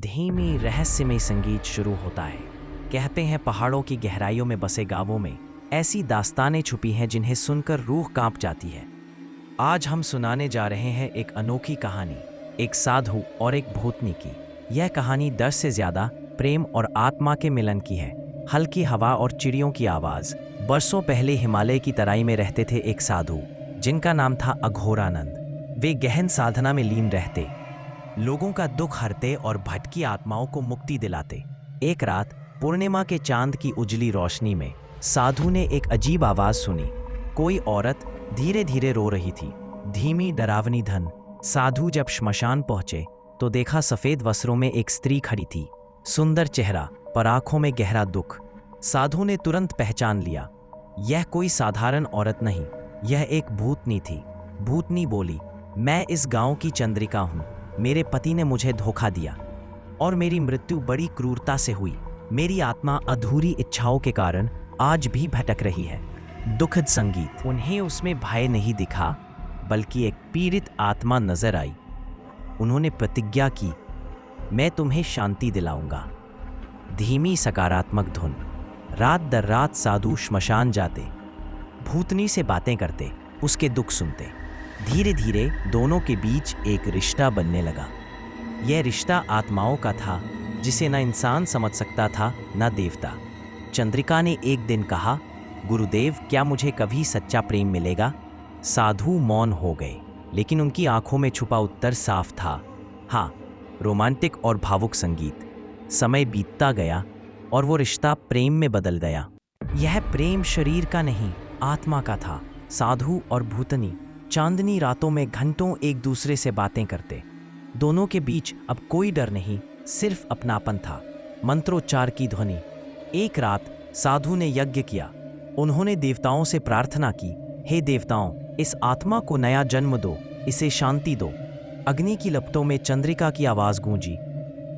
धीमी रहस्यमय संगीत शुरू होता है। कहते हैं पहाड़ों की गहराइयों में बसे गांवों में ऐसी दास्तानें छुपी हैं जिन्हें सुनकर रूह कांप जाती है। आज हम सुनाने जा रहे हैं एक अनोखी कहानी, एक साधु और एक भूतनी की। यह कहानी डर से ज्यादा प्रेम और आत्मा के मिलन की है। हल्की हवा और चिड़ियों की आवाज। बरसों पहले हिमालय की तराई में रहते थे एक साधु जिनका नाम था अघोरानंद। वे गहन साधना में लीन रहते, लोगों का दुख हरते और भटकी आत्माओं को मुक्ति दिलाते। एक रात पूर्णिमा के चांद की उजली रोशनी में साधु ने एक अजीब आवाज सुनी। कोई औरत धीरे धीरे रो रही थी, धीमी डरावनी धन। साधु जब श्मशान पहुंचे तो देखा सफेद वस्त्रों में एक स्त्री खड़ी थी। सुंदर चेहरा पर आंखों में गहरा दुख। साधु ने तुरंत पहचान लिया, यह कोई साधारण औरत नहीं, यह एक भूतनी थी। भूतनी बोली, मैं इस गांव की चंद्रिका हूं। मेरे पति ने मुझे धोखा दिया और मेरी मृत्यु बड़ी क्रूरता से हुई। मेरी आत्मा अधूरी इच्छाओं के कारण आज भी भटक रही है। दुखद संगीत। उन्हें उसमें भय नहीं दिखा, बल्कि एक पीड़ित आत्मा नजर आई। उन्होंने प्रतिज्ञा की, मैं तुम्हें शांति दिलाऊंगा। धीमी सकारात्मक धुन। रात दर रात साधु श्मशान जाते, भूतनी से बातें करते, उसके दुख सुनते। धीरे धीरे दोनों के बीच एक रिश्ता बनने लगा। यह रिश्ता आत्माओं का था, जिसे न इंसान समझ सकता था न देवता। चंद्रिका ने एक दिन कहा, गुरुदेव, क्या मुझे कभी सच्चा प्रेम मिलेगा? साधु मौन हो गए, लेकिन उनकी आंखों में छुपा उत्तर साफ था, हाँ। रोमांटिक और भावुक संगीत। समय बीतता गया और वो रिश्ता प्रेम में बदल गया। यह प्रेम शरीर का नहीं, आत्मा का था। साधु और भूतनी चांदनी रातों में घंटों एक दूसरे से बातें करते। दोनों के बीच अब कोई डर नहीं, सिर्फ अपनापन था। मंत्रोच्चार की ध्वनि। एक रात साधु ने यज्ञ किया। उन्होंने देवताओं से प्रार्थना की, हे देवताओं, इस आत्मा को नया जन्म दो, इसे शांति दो। अग्नि की लपटों में चंद्रिका की आवाज गूंजी,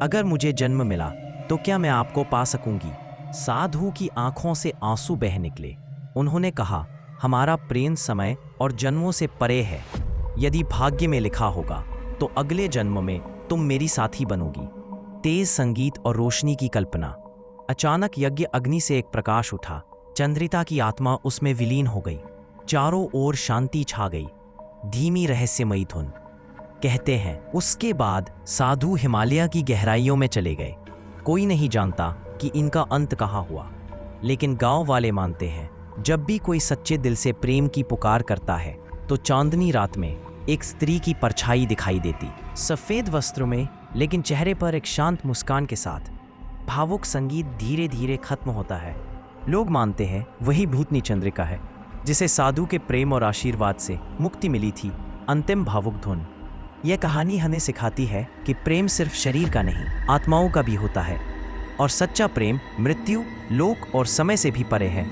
अगर मुझे जन्म मिला तो क्या मैं आपको पा सकूंगी? साधु की आंखों से आंसू बह निकले। उन्होंने कहा, हमारा प्रेम समय और जन्मों से परे है। यदि भाग्य में लिखा होगा तो अगले जन्म में तुम मेरी साथी बनोगी। तेज संगीत और रोशनी की कल्पना। अचानक यज्ञ अग्नि से एक प्रकाश उठा। चंद्रिका की आत्मा उसमें विलीन हो गई। चारों ओर शांति छा गई। धीमी रहस्यमयी धुन। कहते हैं उसके बाद साधु हिमालय की गहराइयों में चले गए। कोई नहीं जानता कि इनका अंत कहाँ हुआ, लेकिन गांव वाले मानते हैं, जब भी कोई सच्चे दिल से प्रेम की पुकार करता है तो चांदनी रात में एक स्त्री की परछाई दिखाई देती, सफेद वस्त्रों में, लेकिन चेहरे पर एक शांत मुस्कान के साथ। भावुक संगीत धीरे धीरे खत्म होता है। लोग मानते हैं वही भूतनी चंद्रिका है, जिसे साधु के प्रेम और आशीर्वाद से मुक्ति मिली थी। अंतिम भावुक धुन। यह कहानी हमें सिखाती है कि प्रेम सिर्फ शरीर का नहीं, आत्माओं का भी होता है, और सच्चा प्रेम मृत्यु, लोक और समय से भी परे है।